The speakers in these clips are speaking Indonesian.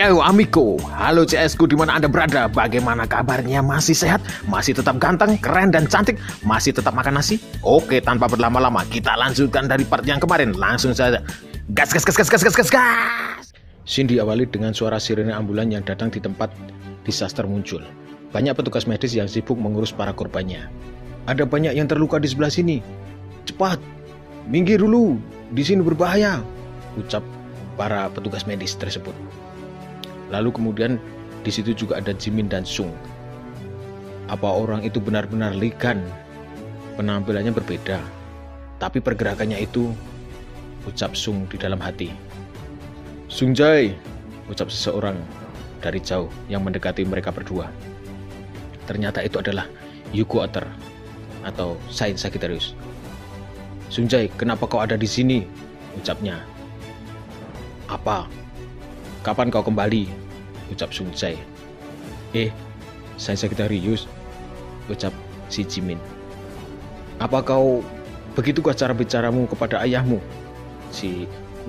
Yo amigo, halo CS ku dimana anda berada, bagaimana kabarnya, masih sehat, masih tetap ganteng, keren dan cantik, masih tetap makan nasi? Oke, tanpa berlama-lama kita lanjutkan dari part yang kemarin, langsung saja gas gas gas gas gas gas gas gas. Scene diawali dengan suara sirene ambulan yang datang di tempat disaster muncul. Banyak petugas medis yang sibuk mengurus para korbannya. Ada banyak yang terluka di sebelah sini. Cepat, minggir dulu, di sini berbahaya, ucap para petugas medis tersebut. Lalu kemudian di situ juga ada Jimin dan Sung. Apa orang itu benar-benar Lee Gan? Penampilannya berbeda, tapi pergerakannya itu, ucap Sung di dalam hati. Sung Jae, ucap seseorang dari jauh yang mendekati mereka berdua. Ternyata itu adalah Yuko Otter atau Sain Sagittarius. Sung Jae, kenapa kau ada di sini? Ucapnya. Apa? Kapan kau kembali? Ucap Sung Jae. Sain Sagittarius, ucap si Jimin. Apa kau begitukah cara bicaramu kepada ayahmu?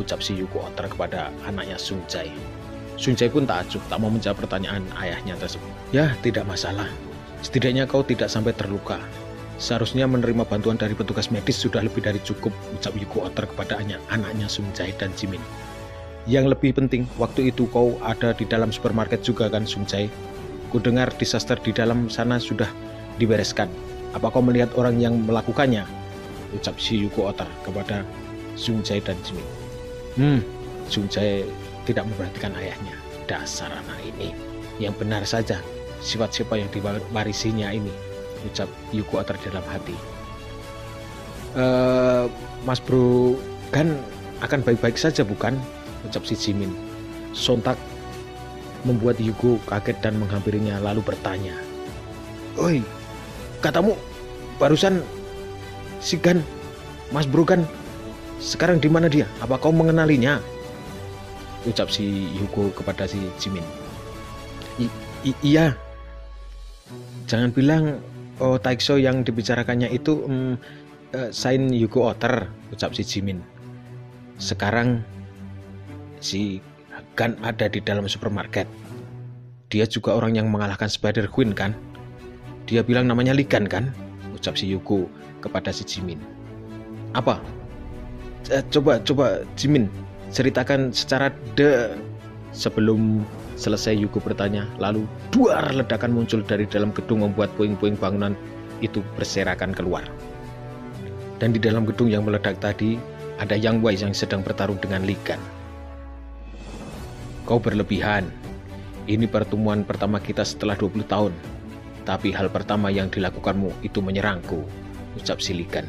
Ucap si Yuko Otter kepada anaknya Sung Jae. Sung Jae pun takjub, tak mau menjawab pertanyaan ayahnya tersebut. Ya, tidak masalah. Setidaknya kau tidak sampai terluka. Seharusnya menerima bantuan dari petugas medis sudah lebih dari cukup, ucap Yuko Otter kepada anaknya Sung Jae dan Jimin. Yang lebih penting, waktu itu kau ada di dalam supermarket juga kan, Sung Jae? Ku dengar disaster di dalam sana sudah dibereskan. Apa kau melihat orang yang melakukannya? Ucap si Yuko Otter kepada Sung Jae dan Jimin. Sung Jae tidak memperhatikan ayahnya. Dasar anak ini. Yang benar saja, sifat-sifat yang diwarisinya ini, ucap Yuko Otter dalam hati. Mas bro kan akan baik-baik saja bukan? Ucap si Jimin. Sontak membuat Yuko kaget dan menghampirinya lalu bertanya. Oi, katamu barusan si Gan, Mas Bro kan sekarang di mana dia? Apa kau mengenalinya? Ucap si Yuko kepada si Jimin. Iya. Jangan bilang Taekso yang dibicarakannya itu Sain Yuko Otter, ucap si Jimin. Sekarang si Gan ada di dalam supermarket. Dia juga orang yang mengalahkan Spider Queen kan? Dia bilang namanya Lee Gan kan? Ucap si Yuko kepada si Jimin. Apa? Coba Jimin ceritakan secara Sebelum selesai Yuko bertanya, lalu duar ledakan muncul dari dalam gedung membuat puing-puing bangunan itu berserakan keluar. Dan di dalam gedung yang meledak tadi ada Yang Wei yang sedang bertarung dengan Lee Gan. Kau berlebihan. Ini pertemuan pertama kita setelah 20 tahun. Tapi hal pertama yang dilakukanmu itu menyerangku, ucap si Lee Gan.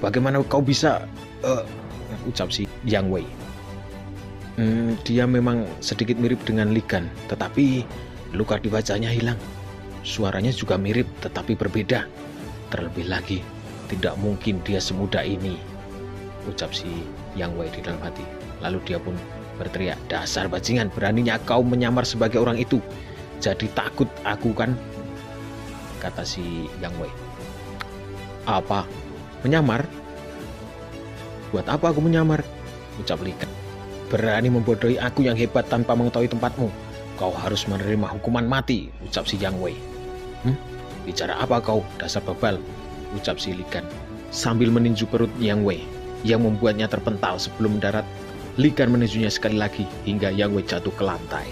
Bagaimana kau bisa? Ucap si Yang Wei. Dia memang sedikit mirip dengan Lee Gan, tetapi luka di wajahnya hilang. Suaranya juga mirip, tetapi berbeda. Terlebih lagi, tidak mungkin dia semudah ini, ucap si Yang Wei di dalam hati. Lalu dia pun berteriak, dasar bajingan, beraninya kau menyamar sebagai orang itu. Jadi takut aku kan? Kata si Yang Wei. Apa? Menyamar? Buat apa aku menyamar? Ucap Lee Gan. Berani membodohi aku yang hebat tanpa mengetahui tempatmu. Kau harus menerima hukuman mati, ucap si Yang Wei. Bicara apa kau, dasar bebal? Ucap si Lee Gan sambil meninju perut Yang Wei yang membuatnya terpental. Sebelum mendarat, Lee Gan meninjunya sekali lagi hingga Yang Wei jatuh ke lantai.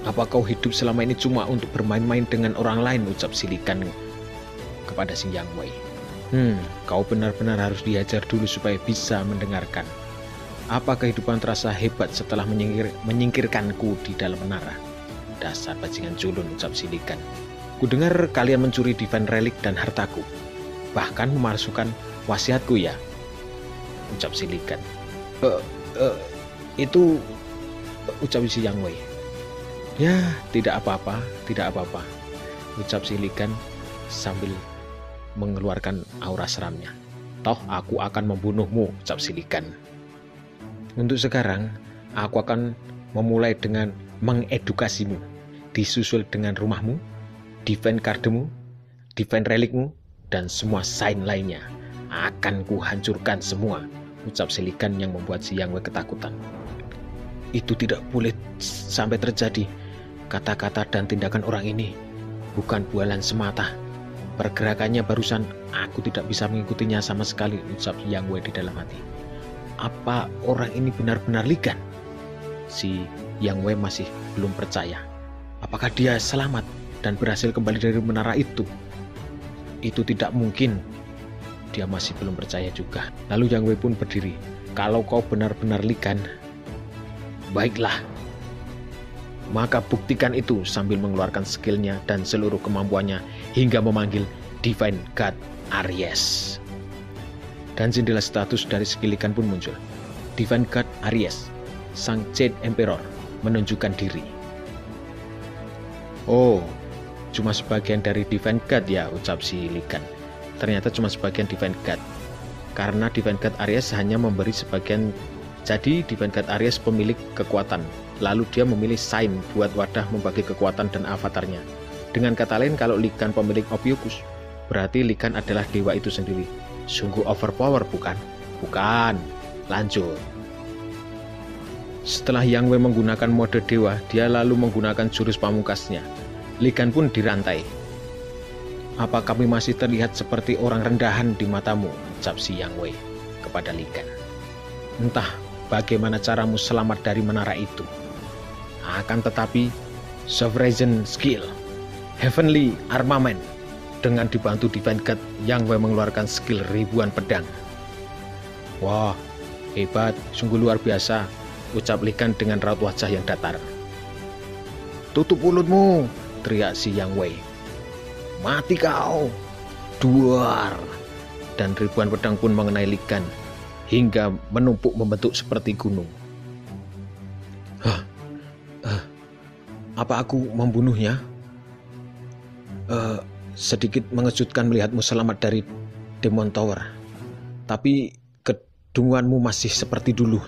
Apa kau hidup selama ini cuma untuk bermain-main dengan orang lain, ucap si Lee Gan kepada si Yang Wei. Kau benar-benar harus diajar dulu supaya bisa mendengarkan. Apa kehidupan terasa hebat setelah menyingkirkanku di dalam menara? Dasar bajingan culun, ucap si Lee Gan. Kudengar kalian mencuri Divine Relic dan hartaku, bahkan memalsukan wasiatku ya, ucap si Lee Gan. Itu, ucap si Yang Wei. Ya, tidak apa-apa, ucap si Lee Gan sambil mengeluarkan aura seramnya. Toh aku akan membunuhmu, ucap si Lee Gan. Untuk sekarang, aku akan memulai dengan mengedukasimu, disusul dengan rumahmu, Divine Cardmu, Divine Relicmu, dan semua sign lainnya. Akan ku hancurkan semua, ucap si Lee Gan yang membuat si Yang Wei ketakutan. Itu tidak boleh sampai terjadi. Kata-kata dan tindakan orang ini bukan bualan semata. Pergerakannya barusan aku tidak bisa mengikutinya sama sekali, ucap Yang Wei di dalam hati. Apa orang ini benar-benar Li Gan? Si Yang Wei masih belum percaya. Apakah dia selamat dan berhasil kembali dari menara itu? Itu tidak mungkin. Dia masih belum percaya juga. Lalu Yang Wei pun berdiri. Kalau kau benar-benar Li Gan, baiklah. Maka buktikan itu sambil mengeluarkan skillnya dan seluruh kemampuannya hingga memanggil Divine God Aries. Dan jendela status dari skill Li Gan pun muncul. Divine God Aries, Sang Jade Emperor, menunjukkan diri. Oh, cuma sebagian dari Divine God ya, ucap si Li Gan. Ternyata cuma sebagian Divine God. Karena Divine God Aries hanya memberi sebagian. Jadi Divine God Aries pemilik kekuatan. Lalu dia memilih sign buat wadah membagi kekuatan dan avatarnya. Dengan kata lain, kalau Li Gan pemilik Ophiuchus, berarti Li Gan adalah dewa itu sendiri. Sungguh overpower, bukan? Bukan. Lanjut. Setelah Yang Wei menggunakan mode dewa, dia lalu menggunakan jurus pamungkasnya. Li Gan pun dirantai. Apa kami masih terlihat seperti orang rendahan di matamu? Ucap si Yang Wei kepada Li Gan. Entah bagaimana caramu selamat dari menara itu. Akan tetapi, Sovereign Skill, Heavenly Armament, dengan dibantu Divine God, Yang Wei mengeluarkan skill ribuan pedang. Wah, hebat, sungguh luar biasa, ucap Li Gan dengan raut wajah yang datar. Tutup mulutmu, teriak si Yang Wei. Mati kau, duar. Dan ribuan pedang pun mengenai Li Gan hingga menumpuk membentuk seperti gunung. Apa aku membunuhnya? Sedikit mengejutkan melihatmu selamat dari Demon Tower. Tapi kedunguanmu masih seperti dulu.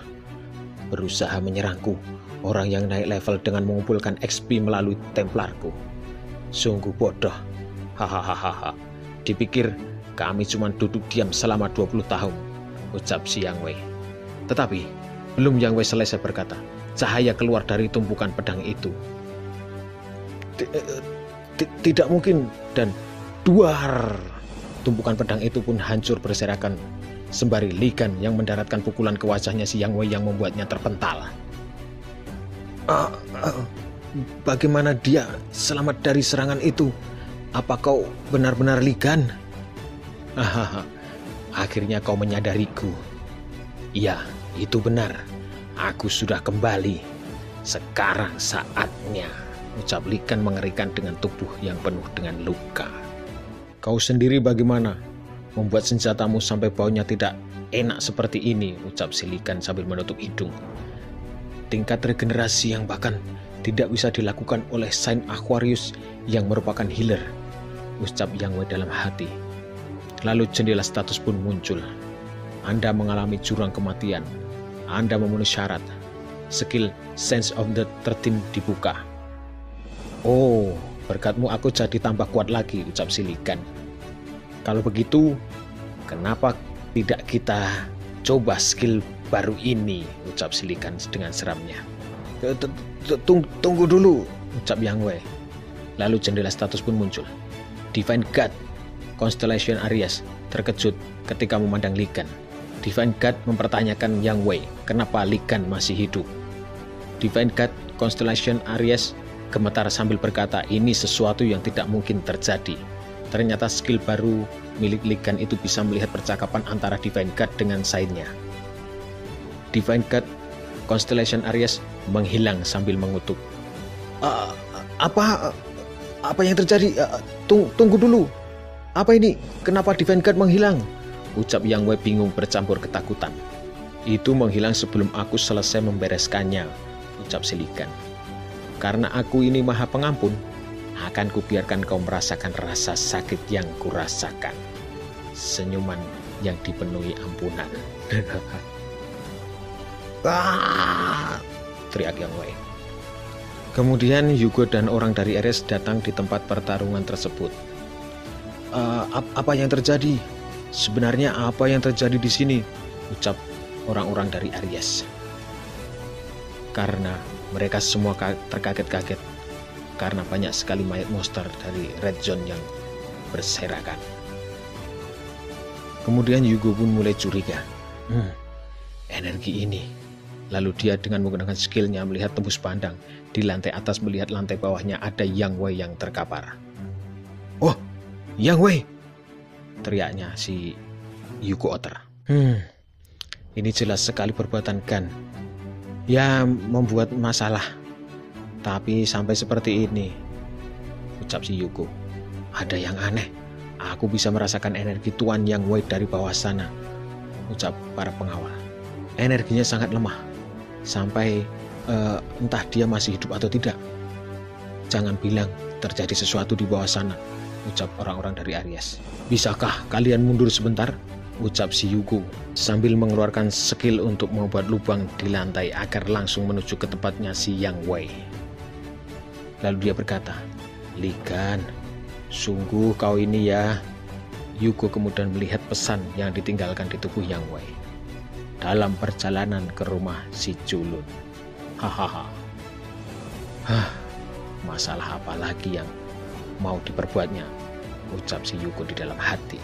Berusaha menyerangku, orang yang naik level dengan mengumpulkan XP melalui Templarku. Sungguh bodoh. Hahaha. Dipikir kami cuma duduk diam selama 20 tahun, ucap si Yang Wei. Tetapi belum Yang Wei selesai berkata, cahaya keluar dari tumpukan pedang itu. Tidak mungkin. Dan duar, tumpukan pedang itu pun hancur berserakan sembari Li Gan yang mendaratkan pukulan ke wajahnya si Yang Wei yang membuatnya terpental. Bagaimana dia selamat dari serangan itu? Apa kau benar-benar Li Gan? Akhirnya kau menyadariku. Iya, itu benar. Aku sudah kembali. Sekarang saatnya, ucap Li Gan mengerikan dengan tubuh yang penuh dengan luka. Kau sendiri bagaimana? Membuat senjatamu sampai baunya tidak enak seperti ini, ucap si Li Gan sambil menutup hidung. Tingkat regenerasi yang bahkan tidak bisa dilakukan oleh Saint Aquarius yang merupakan healer, ucap Yang Wei dalam hati. Lalu jendela status pun muncul. Anda mengalami jurang kematian. Anda memenuhi syarat. Skill Sense of the 13 dibuka. Oh, berkatmu aku jadi tambah kuat lagi, ucap si Li Gan. Kalau begitu, kenapa tidak kita coba skill baru ini, ucap si Li Gan dengan seramnya. Tunggu dulu, ucap Yang Wei. Lalu jendela status pun muncul. Divine God, Constellation Aries, terkejut ketika memandang Li Gan. Divine God mempertanyakan Yang Wei, kenapa Li Gan masih hidup. Divine God, Constellation Aries, gemetar sambil berkata, ini sesuatu yang tidak mungkin terjadi. Ternyata skill baru milik Li Gan itu bisa melihat percakapan antara Divine God dengan Saint-nya. Divine God, Constellation Aries menghilang sambil mengutuk. Apa yang terjadi? Tunggu dulu. Apa ini? Kenapa Divine God menghilang? Ucap Yang Wei bingung bercampur ketakutan. Itu menghilang sebelum aku selesai membereskannya, ucap si Li Gan. Karena aku ini maha pengampun, akan kubiarkan kau merasakan rasa sakit yang kurasakan. Senyuman yang dipenuhi ampunan. Teriak Yang Wei. Kemudian Yugo dan orang dari Aries datang di tempat pertarungan tersebut. Apa yang terjadi? Sebenarnya apa yang terjadi di sini? Ucap orang-orang dari Aries. karena mereka semua terkaget-kaget karena banyak sekali mayat monster dari Red Zone yang berserakan. Kemudian Yugo pun mulai curiga. Energi ini. Lalu dia dengan menggunakan skillnya melihat tembus pandang. Di lantai atas melihat lantai bawahnya ada Yang Wei yang terkapar. "Oh, Yang Wei!" teriaknya si Yugo Otter. Ini jelas sekali perbuatan Gan. Ya, membuat masalah. Tapi sampai seperti ini, ucap si Yugo. Ada yang aneh. Aku bisa merasakan energi Tuan Yang Wei dari bawah sana, ucap para pengawal. Energinya sangat lemah. Sampai entah dia masih hidup atau tidak. Jangan bilang terjadi sesuatu di bawah sana, ucap orang-orang dari Aries. Bisakah kalian mundur sebentar? Ucap si Yugo sambil mengeluarkan skill untuk membuat lubang di lantai agar langsung menuju ke tempatnya si Yang Wei. Lalu dia berkata, "Ligan, sungguh kau ini ya." Yugo kemudian melihat pesan yang ditinggalkan di tubuh Yang Wei dalam perjalanan ke rumah si Culun. Hahaha. Masalah apa lagi yang mau diperbuatnya, ucap si Yugo di dalam hati.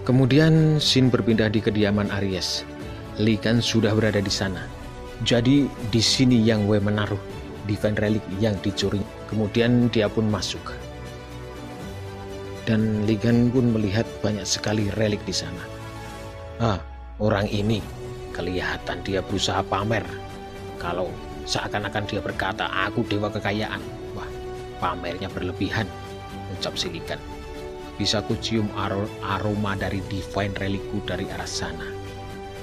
Kemudian scene berpindah di kediaman Aries. Ligan sudah berada di sana. Jadi di sini Yang Wei menaruh divine relic yang dicuri. Kemudian dia pun masuk. Dan Ligan pun melihat banyak sekali relik di sana. Orang ini kelihatan dia berusaha pamer. Kalau seakan-akan dia berkata, "Aku dewa kekayaan." Wah, pamernya berlebihan, ucap si Ligan. Bisa ku cium aroma dari divine relikku dari arah sana,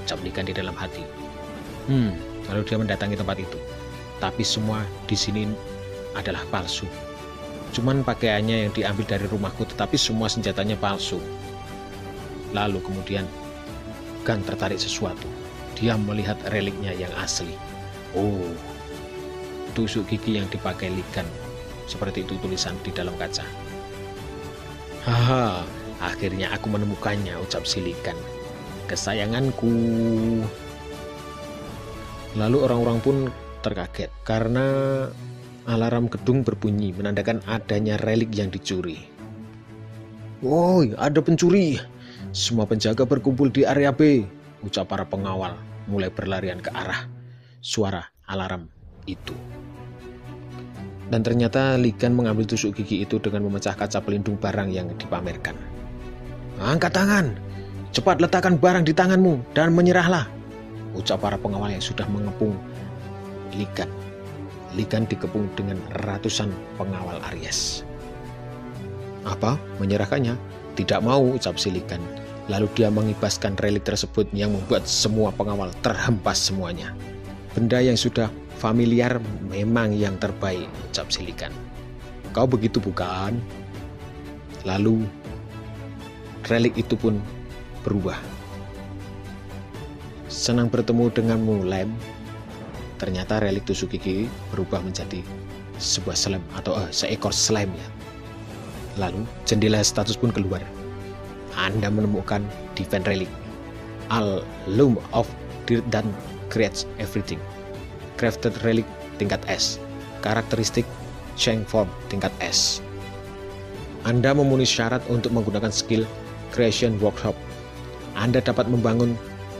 ucap Ligan di dalam hati. Lalu dia mendatangi tempat itu. Tapi semua di sini adalah palsu. Cuman pakaiannya yang diambil dari rumahku, tetapi semua senjatanya palsu. Lalu kemudian Gan tertarik sesuatu. Dia melihat reliknya yang asli. Oh, tusuk gigi yang dipakai Ligan. Seperti itu tulisan di dalam kaca. Akhirnya aku menemukannya, ucap si Ligan. Kesayanganku. Lalu orang-orang pun terkaget karena alarm gedung berbunyi menandakan adanya relik yang dicuri. "Woi, ada pencuri. Semua penjaga berkumpul di area B," ucap para pengawal mulai berlarian ke arah suara alarm itu. Dan ternyata Ligan mengambil tusuk gigi itu dengan memecah kaca pelindung barang yang dipamerkan. "Angkat tangan, cepat letakkan barang di tanganmu dan menyerahlah," ucap para pengawal yang sudah mengepung Ligan. Ligan dikepung dengan ratusan pengawal Aries. "Apa? Menyerahkannya?" "Tidak mau," ucap si Ligan. Lalu dia mengibaskan relik tersebut yang membuat semua pengawal terhempas semuanya. "Benda yang sudah familiar memang yang terbaik," ucap si Ligan. "Kau begitu bukan?" Lalu relik itu pun berubah. "Senang bertemu denganmu, Lem." Ternyata relik tusuk gigi berubah menjadi sebuah slime atau seekor slime ya. Lalu jendela status pun keluar. Anda menemukan divine relic, Loom of Dirt that Creates Everything. Crafted relic tingkat S. Karakteristik Change Form tingkat S. Anda memenuhi syarat untuk menggunakan skill Creation Workshop. Anda dapat membangun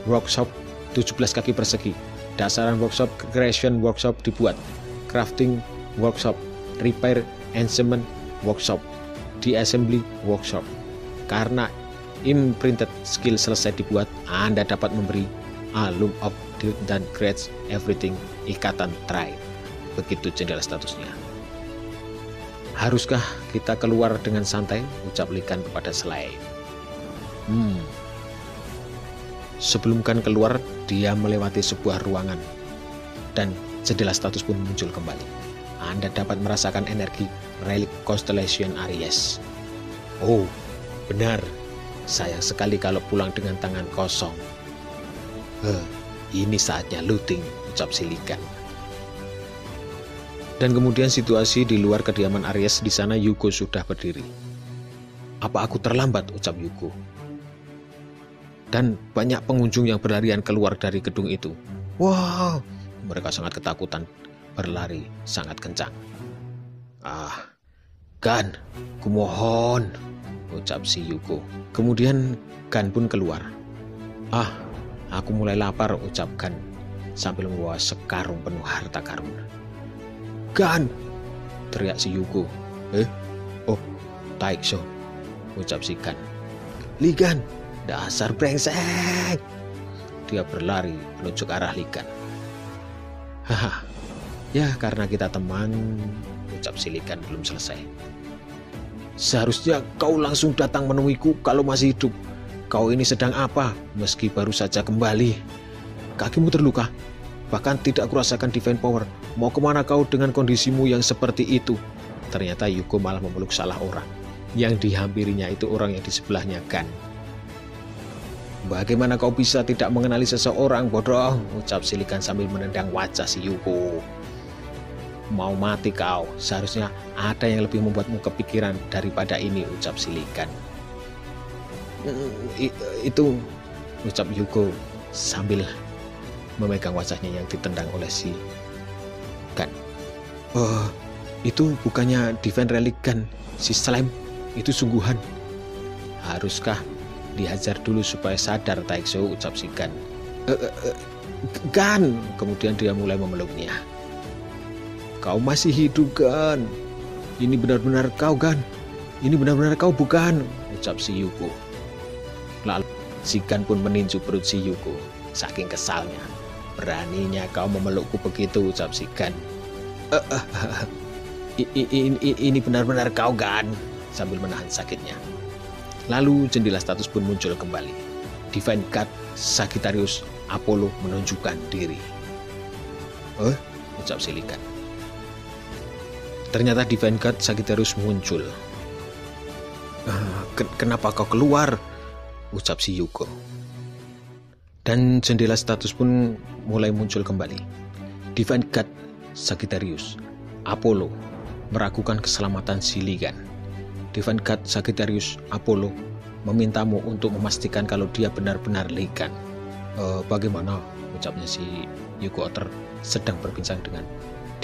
workshop 17 kaki persegi. Dasaran workshop Creation Workshop dibuat. Crafting Workshop, Repair Enchantment Workshop, Di-Assembly Workshop. Karena imprinted skill selesai dibuat, Anda dapat memberi Loom of Dirt dan Creates Everything ikatan tribe. Begitu jendela statusnya. "Haruskah kita keluar dengan santai?" ucap Ligan kepada Slime. Sebelum Gan keluar, dia melewati sebuah ruangan dan jendela status pun muncul kembali. Anda dapat merasakan energi relik Constellation Aries. Oh, benar. Sayang sekali kalau pulang dengan tangan kosong. Ini saatnya looting, ucap si Ligan. Dan kemudian situasi di luar kediaman Aries. Di sana Yugo sudah berdiri. "Apa aku terlambat?" ucap Yugo. Dan banyak pengunjung yang berlarian keluar dari gedung itu. "Wow, Mereka sangat ketakutan, berlari sangat kencang. Gan, kumohon, ucap si Yuko. Kemudian Gan pun keluar. Aku mulai lapar, ucap Gan sambil membawa sekarung penuh harta karun. Gan, teriak si Yuko. Oh, Taekso, ucap si Gan. Ligan, dasar brengsek. Dia berlari menuju ke arah Ligan. Haha, ya karena kita teman, ucap si Ligan belum selesai. Seharusnya kau langsung datang menemuiku kalau masih hidup. Kau ini sedang apa, meski baru saja kembali? Kakimu terluka, bahkan tidak kurasakan divine power. Mau kemana kau dengan kondisimu yang seperti itu? Ternyata Yuko malah memeluk salah orang. Yang dihampirinya itu orang yang di sebelahnya Gan. Bagaimana kau bisa tidak mengenali seseorang, bodoh? Ucap si Ligan sambil menendang wajah si Yuko. Mau mati kau, seharusnya ada yang lebih membuatmu kepikiran daripada ini, ucap si Ligan. Itu, ucap Yuko sambil memegang wajahnya yang ditendang oleh si Gan. Itu bukannya Divine Relic Gan, si slime, itu sungguhan. Haruskah dihajar dulu supaya sadar, Taekso, ucap si Gan. Gan, kemudian dia mulai memeluknya. Kau masih hidup, Gan. Ini benar-benar kau, Gan. Ini benar-benar kau, bukan, ucap si Yuko. Lalu si Gan pun meninju perut si Yuko, saking kesalnya. Beraninya kau memelukku begitu, ucap si Gan. Ini benar-benar kau, Gan, sambil menahan sakitnya. Lalu jendela status pun muncul kembali. Divine God Sagittarius Apollo menunjukkan diri. Ucap si Ligan. Ternyata Divine God Sagittarius muncul. Kenapa kau keluar? Ucap si Yuko. Dan jendela status pun mulai muncul kembali. Divine God Sagittarius Apollo meragukan keselamatan si Ligan. Divine God Sagittarius Apollo memintamu untuk memastikan kalau dia benar-benar Ligan. Bagaimana? Ucapnya si Yuko Otter sedang berbincang dengan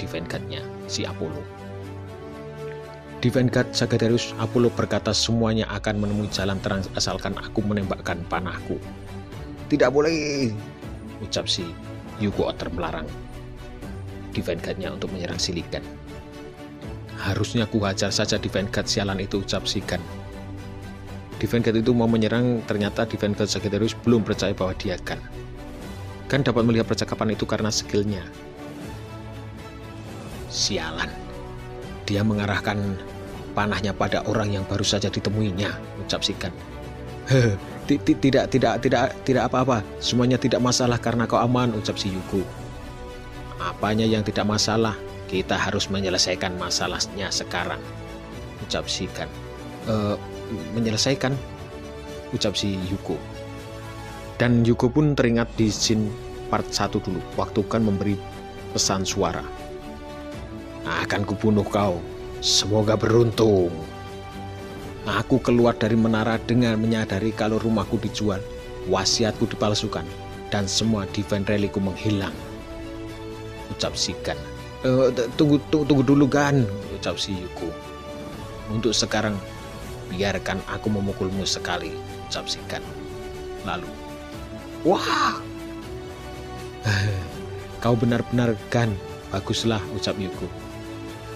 Divine God-nya si Apollo. Divine God Sagittarius Apollo berkata semuanya akan menemui jalan terang asalkan aku menembakkan panahku. Tidak boleh, ucap si Yuko Otter melarang Divine God-nya untuk menyerang si Ligan. Harusnya ku hajar saja Divine God sialan itu, ucap si Gan. Divine God itu mau menyerang, ternyata Divine God Sagittarius belum percaya bahwa dia Gan. Gan dapat melihat percakapan itu karena skillnya. Sialan, dia mengarahkan panahnya pada orang yang baru saja ditemuinya, ucap si Gan. Tidak apa-apa, semuanya tidak masalah karena kau aman, ucap si Yuko. Apanya yang tidak masalah? Kita harus menyelesaikan masalahnya sekarang, ucap si Gan. Menyelesaikan, ucap si Yuko. Dan Yuko pun teringat di scene part 1 dulu, waktu Gan memberi pesan suara. Akan kubunuh kau, semoga beruntung. Aku keluar dari menara dengan menyadari kalau rumahku dijual, wasiatku dipalsukan, dan semua Divine Relicku menghilang, ucap si Gan. Tunggu dulu, Gan, ucap si Yuko. Untuk sekarang biarkan aku memukulmu sekali, ucap si Gan. Lalu, wah, kau benar-benar Gan, baguslah, ucap Yuko.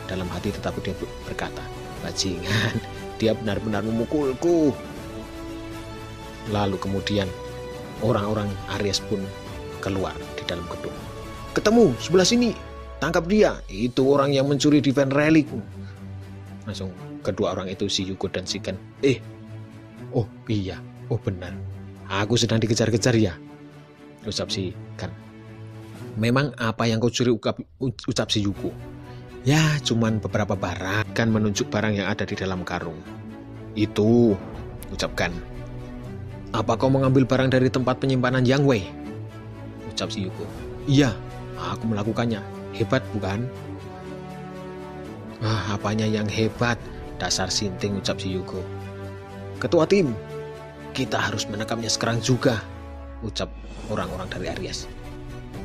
Dalam hati tetapi dia berkata, bajingan, dia benar-benar memukulku. Lalu kemudian orang-orang Aries pun keluar di dalam gedung. Ketemu sebelah sini, tangkap dia, itu orang yang mencuri Divine Relic. Langsung kedua orang itu, si Yuko dan si Gan. Oh iya, oh benar, aku sedang dikejar-kejar ya, ucap si Gan. Memang apa yang kau curi, ucap si Yuko. Ya cuman beberapa barang, Gan menunjuk barang yang ada di dalam karung. Itu, ucap Gan. Apa kau mengambil barang dari tempat penyimpanan Yang Wei? Ucap si Yuko. Iya, aku melakukannya. Hebat bukan? Apanya yang hebat? Dasar sinting, ucap si Yuko. Ketua tim, kita harus menangkapnya sekarang juga, ucap orang-orang dari Aries.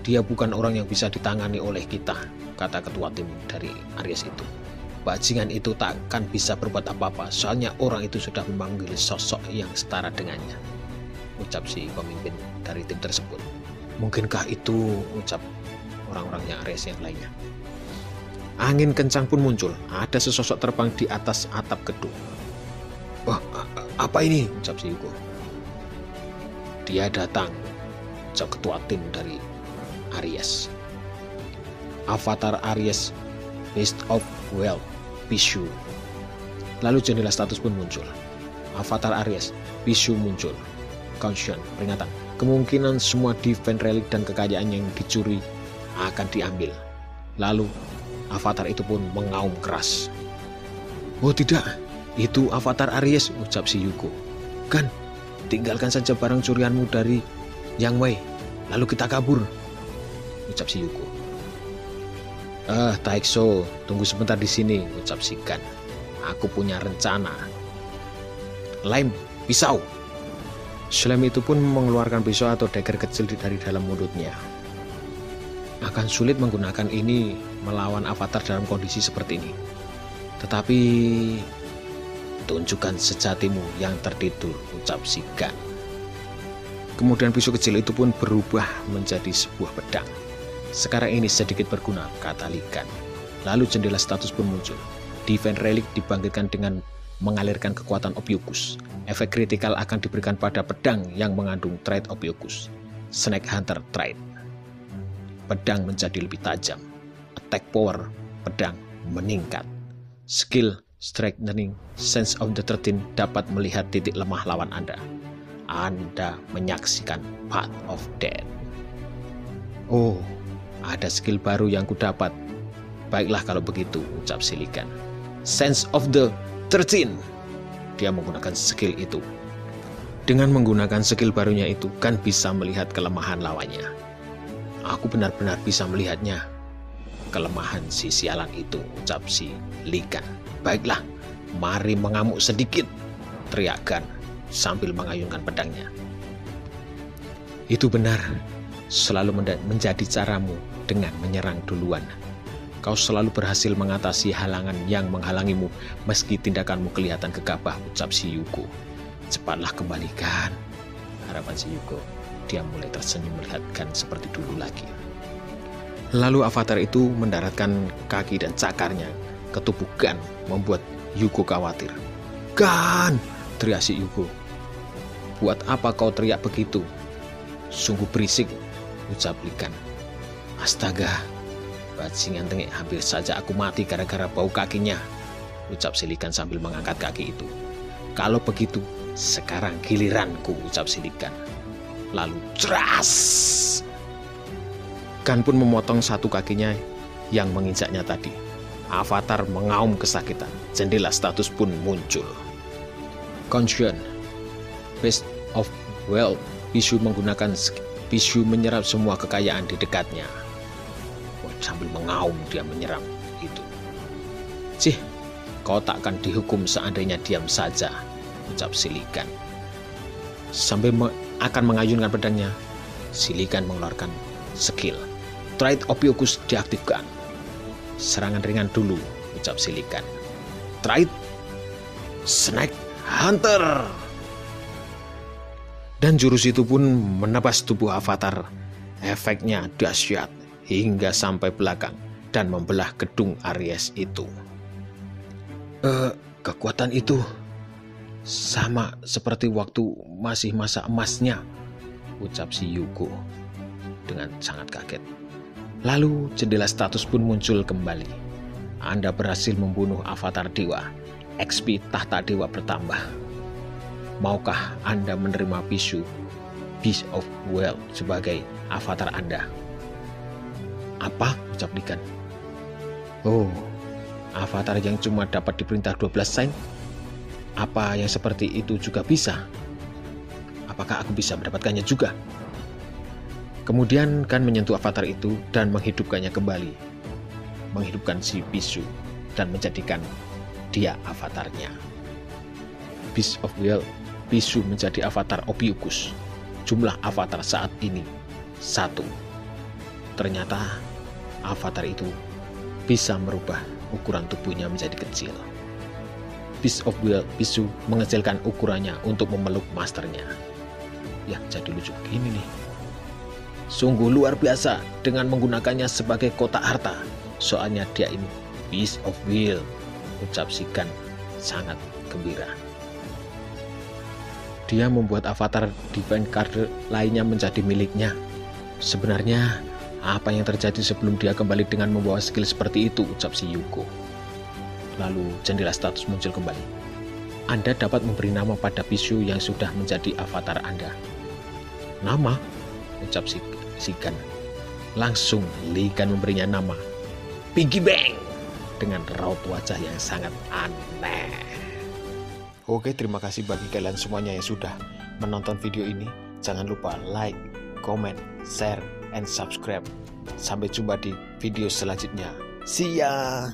Dia bukan orang yang bisa ditangani oleh kita, kata ketua tim dari Aries itu. Bajingan itu takkan bisa berbuat apa-apa, soalnya orang itu sudah memanggil sosok yang setara dengannya, ucap si pemimpin dari tim tersebut. Mungkinkah itu, ucap orang-orangnya Aries yang lainnya. Angin kencang pun muncul, ada sesosok terbang di atas atap gedung. Wah, apa ini, ucap si Yuko. Dia datang, ucap ketua tim dari Aries. Avatar Aries, Beast of Wealth, Bishu. Lalu jendela status pun muncul. Avatar Aries, Bishu muncul. Caution, peringatan. Kemungkinan semua defense relic dan kekayaan yang dicuri akan diambil. Lalu avatar itu pun mengaum keras. Oh tidak, itu avatar Aries, ucap si Yuko. Kan, tinggalkan saja barang curianmu dari Yang Wei, lalu kita kabur, ucap si Yuko. Taekso, tunggu sebentar di sini, ucap si Gan. Aku punya rencana. Lem, pisau. Slime itu pun mengeluarkan pisau atau dagger kecil dari dalam mulutnya. Akan sulit menggunakan ini melawan avatar dalam kondisi seperti ini. Tetapi tunjukkan sejatimu yang tertidur, ucap si Gan. Kemudian pisau kecil itu pun berubah menjadi sebuah pedang. Sekarang ini sedikit berguna, kata Ligan. Lalu jendela status pun muncul. Defense relic dibangkitkan dengan mengalirkan kekuatan Ophiuchus. Efek kritikal akan diberikan pada pedang yang mengandung trait Ophiuchus. Snake Hunter Trait. Pedang menjadi lebih tajam. Attack power pedang meningkat. Skill Strengthening Sense of the 13 dapat melihat titik lemah lawan Anda. Anda menyaksikan Path of Death. Oh, ada skill baru yang kudapat. Baiklah kalau begitu, ucap Silikan. Sense of the 13. Dia menggunakan skill itu. Dengan menggunakan skill barunya itu, kan bisa melihat kelemahan lawannya. Aku benar-benar bisa melihatnya. Kelemahan si sialan itu, ucap si Ligan. Baiklah, mari mengamuk sedikit, teriak Gan sambil mengayunkan pedangnya. Itu benar, selalu menjadi caramu dengan menyerang duluan. Kau selalu berhasil mengatasi halangan yang menghalangimu meski tindakanmu kelihatan gegabah, ucap si Yuko. Cepatlah kembalikan, harapan si Yuko. Dia mulai tersenyum melihat Gan seperti dulu lagi. Lalu avatar itu mendaratkan kaki dan cakarnya ke tubuh Gan, membuat Yuko khawatir. Gan, teriak si Yuko. Buat apa kau teriak begitu? Sungguh berisik, ucap Ligan. Astaga, bajingan tengik, hampir saja aku mati gara-gara bau kakinya, ucap Silikan sambil mengangkat kaki itu. Kalau begitu, sekarang giliranku, ucap Silikan. Lalu ceras. Gan pun memotong satu kakinya yang menginjaknya tadi. Avatar mengaum kesakitan. Jendela status pun muncul. Conscience, Beast of Wealth, Bishu menggunakan Bishu menyerap semua kekayaan di dekatnya. Sambil mengaum dia menyerang itu. Cih, kau takkan dihukum seandainya diam saja, ucap Silikan. Sambil akan mengayunkan pedangnya, Silikan mengeluarkan skill. Trait Ophiuchus diaktifkan. Serangan ringan dulu, ucap Silikan. Trait Snake Hunter. Dan jurus itu pun menebas tubuh avatar. Efeknya dahsyat hingga sampai belakang dan membelah gedung Aries itu. Kekuatan itu sama seperti waktu masih masa emasnya, ucap si Yuko dengan sangat kaget. Lalu jendela status pun muncul kembali. Anda berhasil membunuh avatar dewa. XP tahta dewa bertambah. Maukah Anda menerima Bishu, Beast of Wealth, sebagai avatar Anda? Apa? Ucap Ligan. Oh, avatar yang cuma dapat diperintah 12 sign? Apa yang seperti itu juga bisa? Apakah aku bisa mendapatkannya juga? Kemudian Gan menyentuh avatar itu dan menghidupkannya kembali. Menghidupkan si Bishu dan menjadikan dia avatarnya. Beast of Wealth, Bishu menjadi avatar Ophiuchus. Jumlah avatar saat ini 1. Ternyata avatar itu bisa merubah ukuran tubuhnya menjadi kecil. Beast of Will Pisu mengecilkan ukurannya untuk memeluk masternya. Ya, jadi lucu gini nih. Sungguh luar biasa dengan menggunakannya sebagai kotak harta. Soalnya dia ini Beast of Will, ucap Shigan sangat gembira. Dia membuat avatar Divine Card lainnya menjadi miliknya. Sebenarnya apa yang terjadi sebelum dia kembali dengan membawa skill seperti itu, ucap si Yuko. Lalu jendela status muncul kembali. Anda dapat memberi nama pada Pisu yang sudah menjadi avatar Anda. Nama? Ucap Shigan. Langsung Ligan memberinya nama Piggy Bank dengan raut wajah yang sangat aneh. Oke, terima kasih bagi kalian semuanya yang sudah menonton video ini. Jangan lupa like, comment, share, and subscribe. Sampai jumpa di video selanjutnya. See ya!